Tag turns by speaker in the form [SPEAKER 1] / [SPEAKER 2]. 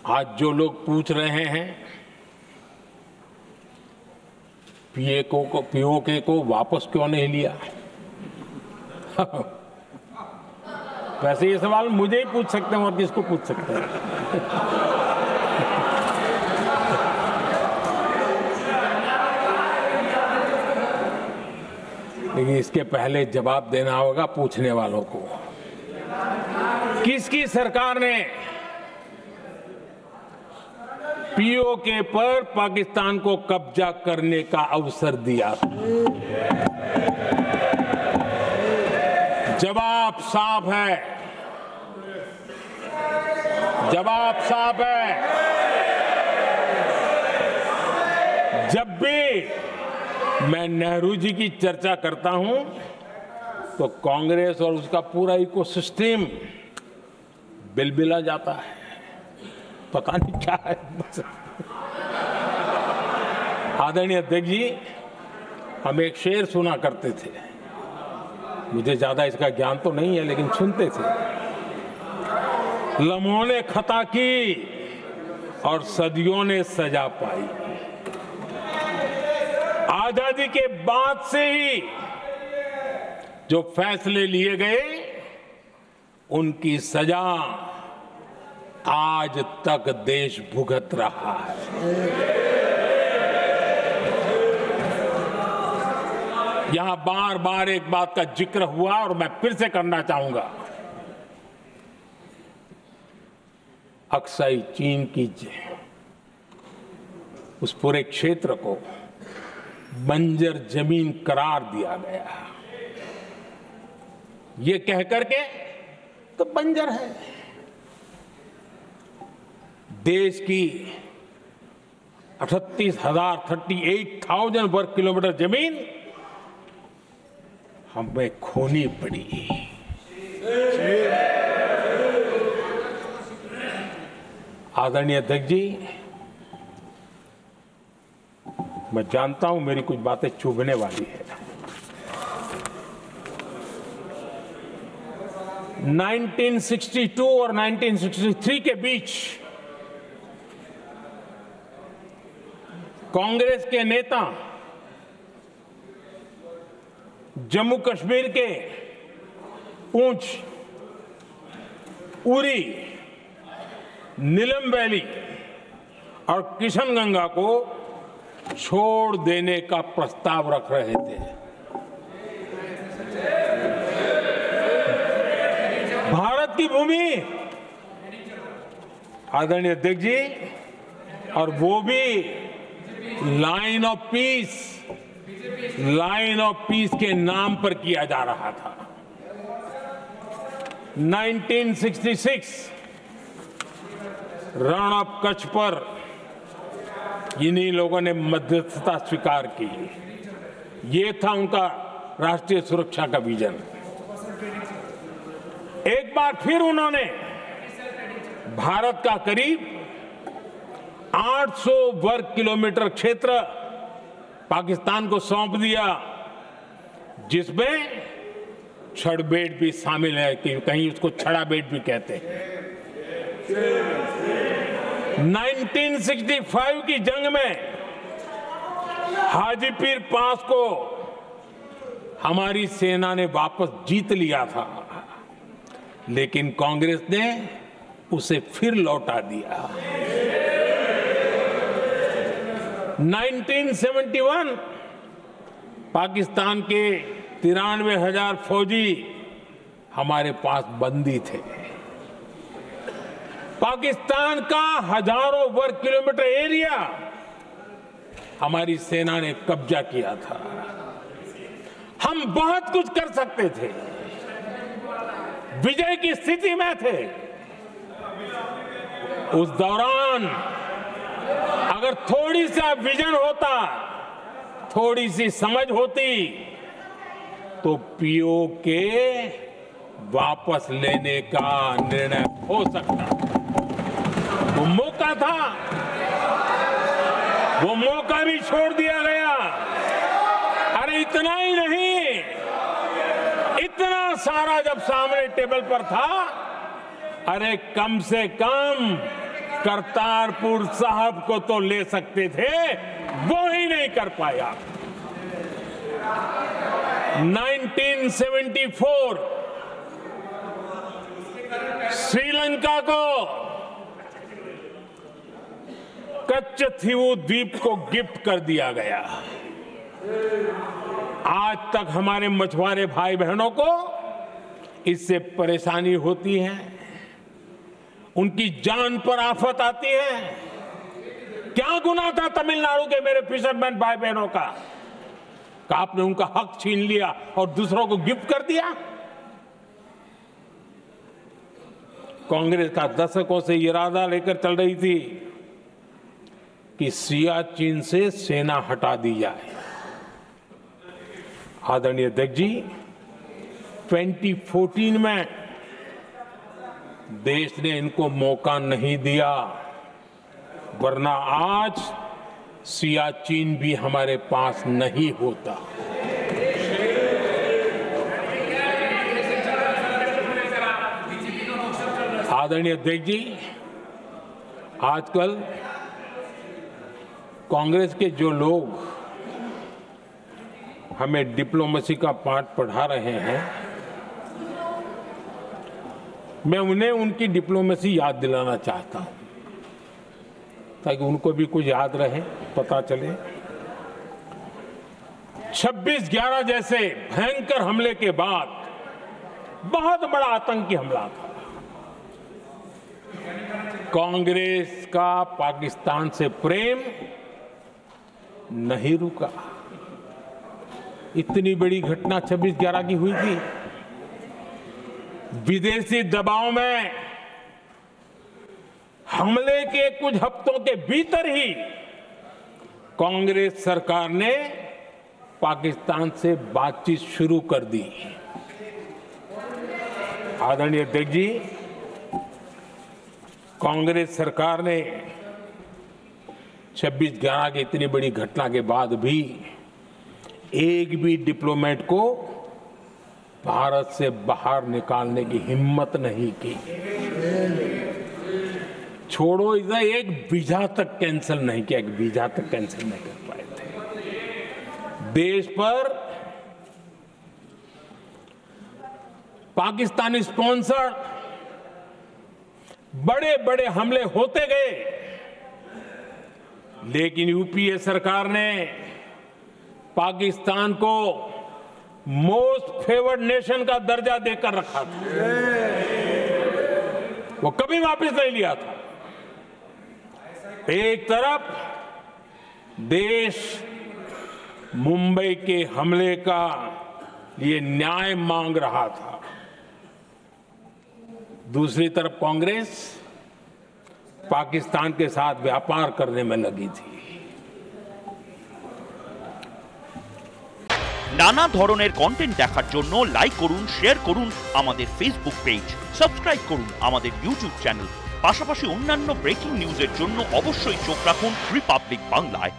[SPEAKER 1] आज जो लोग पूछ रहे हैं पीओके को वापस क्यों नहीं लिया, वैसे ये सवाल मुझे ही पूछ सकते हैं और किसको पूछ सकते हैं। लेकिन इसके पहले जवाब देना होगा पूछने वालों को। किसकी सरकार ने पीओके पर पाकिस्तान को कब्जा करने का अवसर दिया? जवाब साफ है, जवाब साफ है। जब भी मैं नेहरू जी की चर्चा करता हूं तो कांग्रेस और उसका पूरा इकोसिस्टम बिलबिला जाता है, पता नहीं क्या है। आदरणीय अध्यक्ष जी, हम एक शेर सुना करते थे, मुझे ज्यादा इसका ज्ञान तो नहीं है लेकिन सुनते थे। लम्हों ने खता की और सदियों ने सजा पाई। आजादी के बाद से ही जो फैसले लिए गए उनकी सजा आज तक देश भुगत रहा है। यहां बार बार एक बात का जिक्र हुआ और मैं फिर से करना चाहूंगा। अक्साई चीन की उस पूरे क्षेत्र को बंजर जमीन करार दिया गया, ये कह करके तो बंजर है। देश की 38,000 वर्ग किलोमीटर जमीन हमें खोनी पड़ी। आदरणीय अध्यक्ष जी, मैं जानता हूं मेरी कुछ बातें चुभने वाली है। 1962 और 1963 के बीच कांग्रेस के नेता जम्मू कश्मीर के पूंछ, उरी, नीलम वैली और किशनगंगा को छोड़ देने का प्रस्ताव रख रहे थे। भारत की भूमि, आदरणीय अध्यक्ष जी, और वो भी लाइन ऑफ पीस के नाम पर किया जा रहा था। 1966 रण ऑफ कच्छ पर इन्हीं लोगों ने मध्यस्थता स्वीकार की। ये था उनका राष्ट्रीय सुरक्षा का विजन। एक बार फिर उन्होंने भारत का करीब 800 वर्ग किलोमीटर क्षेत्र पाकिस्तान को सौंप दिया, जिसमें छड़बेट भी शामिल है, कि कहीं उसको छड़ाबेट भी कहते हैं। 1965 की जंग में हाजीपीर पास को हमारी सेना ने वापस जीत लिया था, लेकिन कांग्रेस ने उसे फिर लौटा दिया। 1971 पाकिस्तान के 93,000 फौजी हमारे पास बंदी थे। पाकिस्तान का हजारों वर्ग किलोमीटर एरिया हमारी सेना ने कब्जा किया था। हम बहुत कुछ कर सकते थे, विजय की स्थिति में थे। उस दौरान अगर थोड़ी सा विजन होता, थोड़ी सी समझ होती, तो पीओके वापस लेने का निर्णय हो सकता। वो मौका था, वो मौका भी छोड़ दिया गया। अरे इतना ही नहीं, इतना सारा जब सामने टेबल पर था, अरे कम से कम करतारपुर साहब को तो ले सकते थे, वो ही नहीं कर पाया। 1974 श्रीलंका को कच्चथीवू द्वीप को गिफ्ट कर दिया गया। आज तक हमारे मछुआरे भाई बहनों को इससे परेशानी होती है, उनकी जान पर आफत आती है। क्या गुनाह था तमिलनाडु के मेरे फिशरमैन भाई बहनों का कि आपने उनका हक छीन लिया और दूसरों को गिफ्ट कर दिया? कांग्रेस का दशकों से इरादा लेकर चल रही थी कि सियाचिन से सेना हटा दी जाए। आदरणीय अध्यक्ष जी, 2014 में देश ने इनको मौका नहीं दिया, वरना आज सियाचिन भी हमारे पास नहीं होता। आदरणीय अध्यक्ष जी, आजकल कांग्रेस के जो लोग हमें डिप्लोमेसी का पाठ पढ़ा रहे हैं, मैं उन्हें उनकी डिप्लोमेसी याद दिलाना चाहता हूं ताकि उनको भी कुछ याद रहे, पता चले। 26/11 जैसे भयंकर हमले के बाद बहुत बड़ा आतंकी हमला था। कांग्रेस का पाकिस्तान से प्रेम नहीं रुका। इतनी बड़ी घटना 26/11 की हुई थी। विदेशी दबाव में हमले के कुछ हफ्तों के भीतर ही कांग्रेस सरकार ने पाकिस्तान से बातचीत शुरू कर दी। आदरणीय अध्यक्ष जी, कांग्रेस सरकार ने 26/11 की इतनी बड़ी घटना के बाद भी एक भी डिप्लोमेट को भारत से बाहर निकालने की हिम्मत नहीं की। छोड़ो, इधर एक वीजा तक कैंसिल नहीं किया, एक वीजा तक कैंसिल नहीं कर पाए थे। देश पर पाकिस्तानी स्पॉन्सर बड़े बड़े हमले होते गए, लेकिन यूपीए सरकार ने पाकिस्तान को मोस्ट फेवर्ड नेशन का दर्जा देकर रखा था। वो कभी वापस नहीं लिया था। एक तरफ देश मुंबई के हमले का ये न्याय मांग रहा था, दूसरी तरफ कांग्रेस पाकिस्तान के साथ व्यापार करने में लगी थी।
[SPEAKER 2] নানা ধরনের কন্টেন্ট দেখার জন্য লাইক করুন, শেয়ার করুন আমাদের ফেসবুক পেজ, সাবস্ক্রাইব করুন আমাদের ইউটিউব চ্যানেল। পাশাপাশি অন্যান্য ব্রেকিং নিউজের জন্য অবশ্যই চোখ রাখুন রিপাবলিক বাংলায়।